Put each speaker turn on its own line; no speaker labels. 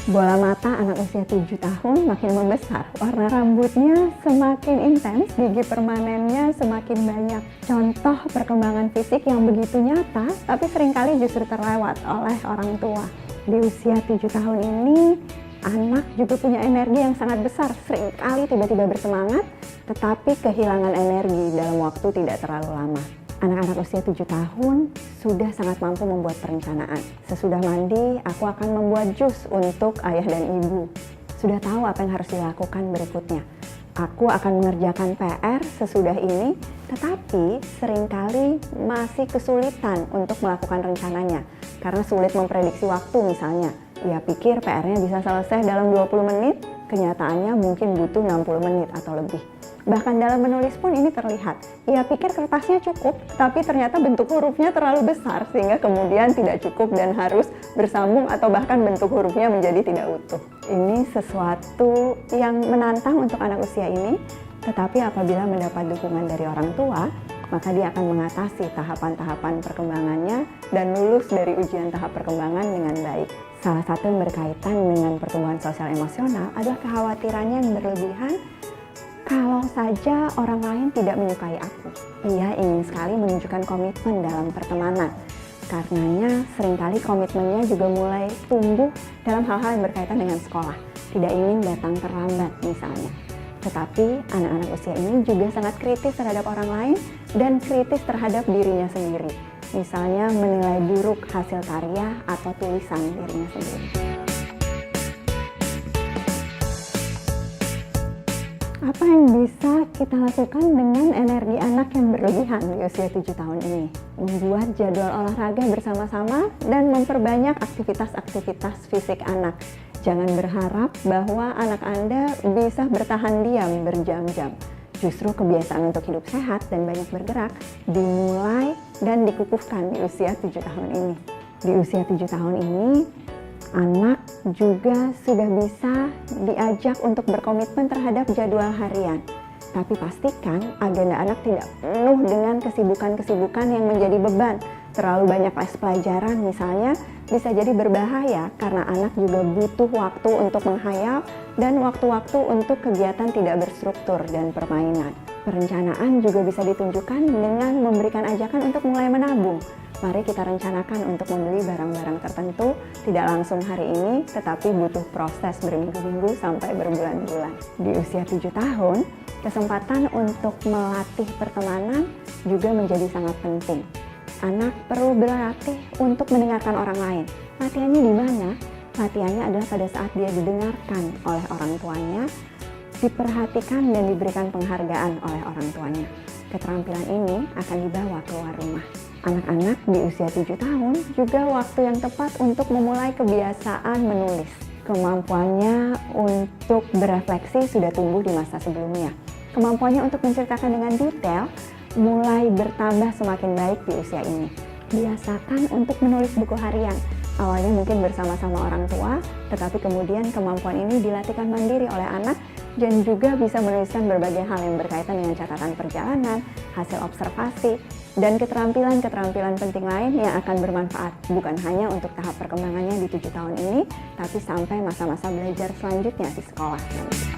Bola mata anak usia 7 tahun makin membesar, warna rambutnya semakin intens, gigi permanennya semakin banyak. Contoh perkembangan fisik yang begitu nyata, tapi seringkali justru terlewat oleh orang tua. Di usia 7 tahun ini, anak juga punya energi yang sangat besar, seringkali tiba-tiba bersemangat, tetapi kehilangan energi dalam waktu tidak terlalu lama. Anak-anak usia 7 tahun sudah sangat mampu membuat perencanaan. Sesudah mandi, aku akan membuat jus untuk ayah dan ibu. Sudah tahu apa yang harus dilakukan berikutnya. Aku akan mengerjakan PR sesudah ini, tetapi seringkali masih kesulitan untuk melakukan rencananya. Karena sulit memprediksi waktu misalnya. Ia pikir PR-nya bisa selesai dalam 20 menit, kenyataannya mungkin butuh 60 menit atau lebih. Bahkan dalam menulis pun ini terlihat. Ia pikir kertasnya cukup, tapi ternyata bentuk hurufnya terlalu besar sehingga kemudian tidak cukup dan harus bersambung atau bahkan bentuk hurufnya menjadi tidak utuh. Ini sesuatu yang menantang untuk anak usia ini, tetapi apabila mendapat dukungan dari orang tua, maka dia akan mengatasi tahapan-tahapan perkembangannya dan lulus dari ujian tahap perkembangan dengan baik. Salah satu yang berkaitan dengan pertumbuhan sosial emosional adalah kekhawatirannya yang berlebihan. Kalau saja orang lain tidak menyukai aku, ia ingin sekali menunjukkan komitmen dalam pertemanan. Karenanya seringkali komitmennya juga mulai tumbuh dalam hal-hal yang berkaitan dengan sekolah. Tidak ingin datang terlambat misalnya. Tetapi anak-anak usia ini juga sangat kritis terhadap orang lain dan kritis terhadap dirinya sendiri. Misalnya menilai buruk hasil karya atau tulisan dirinya sendiri. Apa yang bisa kita lakukan dengan energi anak yang berlebihan di usia 7 tahun ini? Membuat jadwal olahraga bersama-sama dan memperbanyak aktivitas-aktivitas fisik anak. Jangan berharap bahwa anak Anda bisa bertahan diam berjam-jam. Justru kebiasaan untuk hidup sehat dan banyak bergerak dimulai dan dikukuhkan di usia 7 tahun ini. Di usia 7 tahun ini, anak juga sudah bisa diajak untuk berkomitmen terhadap jadwal harian. Tapi pastikan agenda anak tidak penuh dengan kesibukan-kesibukan yang menjadi beban. Terlalu banyak les pelajaran misalnya bisa jadi berbahaya karena anak juga butuh waktu untuk menghayal dan waktu-waktu untuk kegiatan tidak berstruktur dan permainan. Perencanaan juga bisa ditunjukkan dengan memberikan ajakan untuk mulai menabung. Mari kita rencanakan untuk membeli barang-barang tertentu, tidak langsung hari ini, tetapi butuh proses berminggu-minggu sampai berbulan-bulan. Di usia 7 tahun, kesempatan untuk melatih pertemanan juga menjadi sangat penting. Anak perlu berlatih untuk mendengarkan orang lain. Latihannya di mana? Latihannya adalah pada saat dia didengarkan oleh orang tuanya, diperhatikan dan diberikan penghargaan oleh orang tuanya. Keterampilan ini akan dibawa keluar rumah. Anak-anak di usia 7 tahun juga waktu yang tepat untuk memulai kebiasaan menulis. Kemampuannya untuk berefleksi sudah tumbuh di masa sebelumnya. Kemampuannya untuk menceritakan dengan detail mulai bertambah semakin baik di usia ini. Biasakan untuk menulis buku harian. Awalnya mungkin bersama-sama orang tua, tetapi kemudian kemampuan ini dilatihkan mandiri oleh anak dan juga bisa menuliskan berbagai hal yang berkaitan dengan catatan perjalanan, hasil observasi, dan keterampilan-keterampilan penting lain yang akan bermanfaat bukan hanya untuk tahap perkembangannya di 7 tahun ini, tapi sampai masa-masa belajar selanjutnya di sekolah nanti.